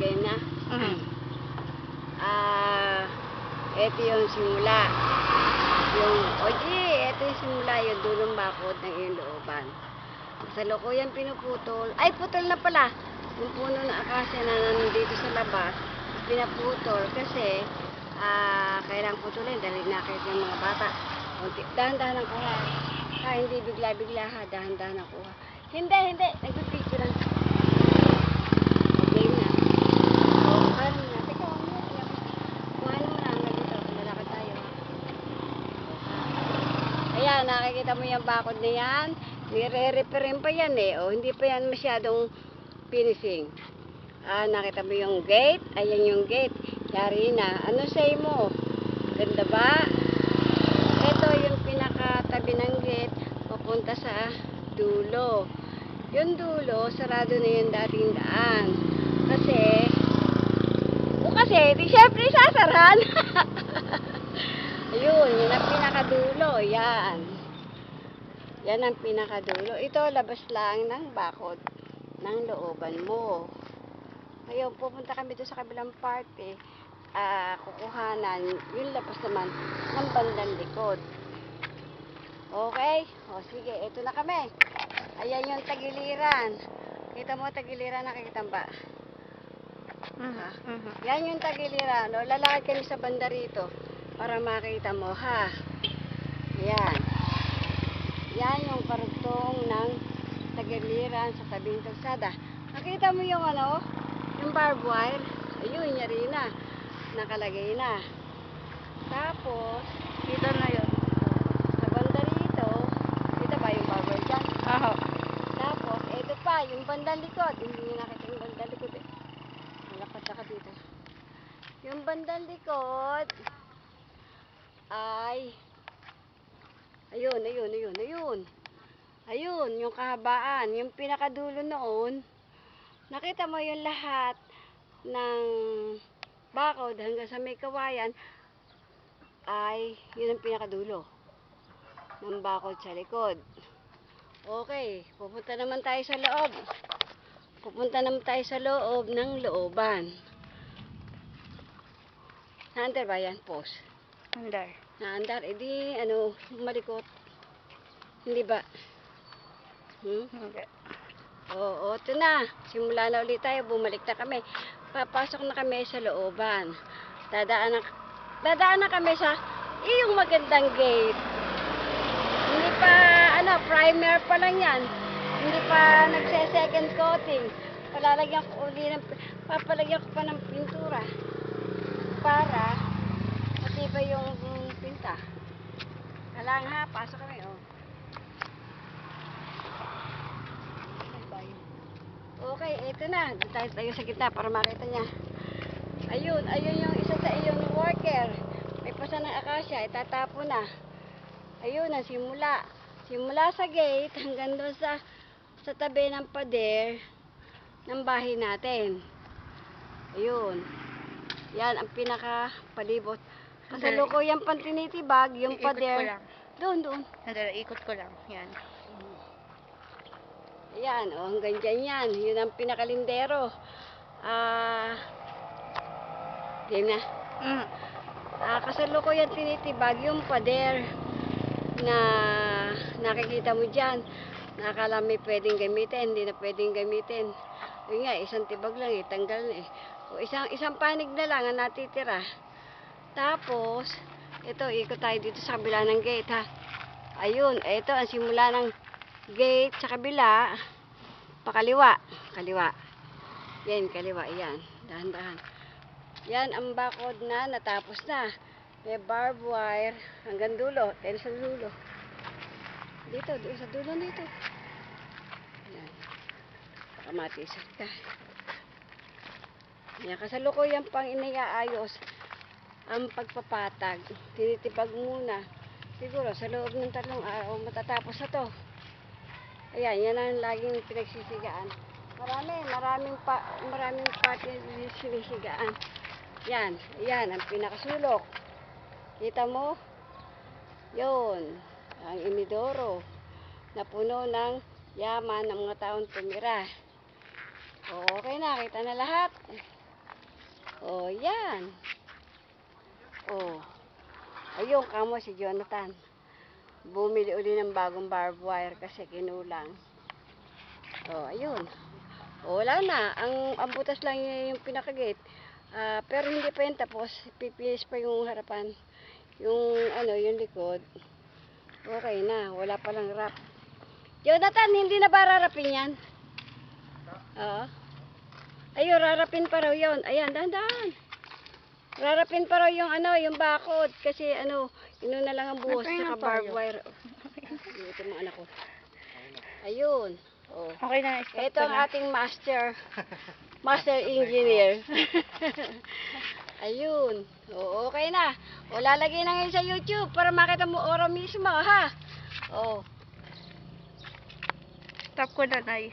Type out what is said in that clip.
game na. Ito yung simula. Ito yung simula, yung dulong bakod ng iyong looban. Sa lukuyan pinuputol. Ay, putol na pala. Yung puno ng akasya na nandito sa labas, pinaputol kasi kailangan putulin dahil nakita ng mga bata. Dahan-dahan ang kuha. Hindi bigla-bigla ha, dahan-dahan ang kuha. Hindi. Nagpipicture lang. Okay na. Paano na? Teka, kuha naman hanggang dito. Lalakad tayo. Ayan, nakikita mo yung bakod na yan. Nire-repair pa yan eh. Hindi pa yan masyadong finishing. Nakita mo yung gate. Ayan yung gate. Yari na. Ano say mo? Ganda ba? Ito yung pinakatabi ng gate. Papunta sa dulo. Yung dulo, sarado na yung dating daan. Kasi, di syempre sasarahan. Ayun, yun ang pinakadulo. Yan. Yan ang pinakadulo. Ito, labas lang ng bakod ng looban mo. Ngayon, pupunta kami doon sa kabilang parte. Kukuhanan yung labas naman ng bandang likod. Okay? Sige, ito na kami. Ayan yung tagiliran. Kita mo tagiliran, nakikita ba? Yan yung tagiliran. Lalakad kami sa banda rito para makita mo, ha? Yan. Yan yung karugtong ng tagiliran sa tabing kalsada. Nakita mo yung yung barbed wire? Ayun, yari na. Nakalagay na. Tapos, Dito na yun. sa banda rito, kita ba yung barbed wire dyan? Tapos, ito pa, yung bandang likod. Hindi nyo nakita yung bandang likod eh. Malapad ka dito. Yung bandang likod ay ayun, yung kahabaan, yung pinakadulo noon. Nakita mo yung lahat ng bakod hanggang sa may kawayan ay yun ang pinakadulo ng bakod sa likod. Okay, pupunta naman tayo sa loob. Ng looban. Naandar ba yan? Pause. Naandar. Edi, malikot. Hindi ba? Hindi. Oo, ito na. Simula na ulit tayo. Bumalik na kami. Papasok na kami sa looban. Dadaan na kami sa iyong magandang gate. Hindi pa, primer pa lang yan. Hindi pa nagse-second coating. Papalagyan ko pa ng pintura. Para matibay yung pinta. Alang ha, pasok kami, Okay, ito na. Tayo sa gitna para makita niya. Ayun yung isa sa iyong worker. May pasa ng akasya, itatapo na. Ayun ang simula. Simula sa gate hanggang doon sa tabi ng pader ng bahay natin. Ayun. Yan ang pinaka-palibot. Kasalukuyan pang tinitibag, yung pader. Doon. Ikot ko lang. Yan. Ayan, hanggang dyan yan. Yun ang pinakalindero. Game na. Kasalukuyan tinitibag, yung pader na nakikita mo dyan. Nakakala may pwedeng gamitin, hindi na pwedeng gamitin. Yun nga, isang tibag lang tanggal na O isang panig na lang ang natitira. Tapos, ito, ikot tayo dito sa kabila ng gate, ha. Ayun, ito ang simula ng gate sa kabila. Pakaliwa. Yan, kaliwa, yan. Dahan-dahan. Yan ang bakod na natapos na. May barbed wire hanggang dulo. Tayo sa dulo. Dito, sa dulo dito. Yan. Baka matisag ka. Yan, kasalukuyan pang iniaayos ang pagpapatag. Tinitipag muna. Siguro sa loob ng 3 araw matatapos na to. Ayan, yan ang laging pinagsisigaan. Maraming parte sinisigaan. Yan ang pinakasulok. Kita mo? Yun, ang inidoro na puno ng yaman ng mga taong tumira. Okay na, kita na lahat. Oh, yan. Oh. Ayun, kamo si Jonathan. Bumili uli ng bagong barbed wire kasi kinulang. Oh, ayun. Oh, wala na. Ang butas lang yung pinakagate. Pero hindi pa yun tapos. Pipilis pa yung harapan. Yung ano, yung likod. Okay na. Wala pa lang wrap. Jonathan, hindi na ba rarapin yan? Oo. Ayun, rarapin pa raw yun. Ayan, dahan-dahan. Rarapin pa raw yung ano, yung bakod. Kasi ano, inuna lang ang buhos Napay na sa barbed tayo. wire. Ito mga anak ko. Ayun. Oh. Okay na, stop Ito ko ang na. ating master engineer. Ayun. O, okay na. O, lalagay na ngayon sa YouTube para makita mo ora mismo, ha? O, Stop ko na, Nay.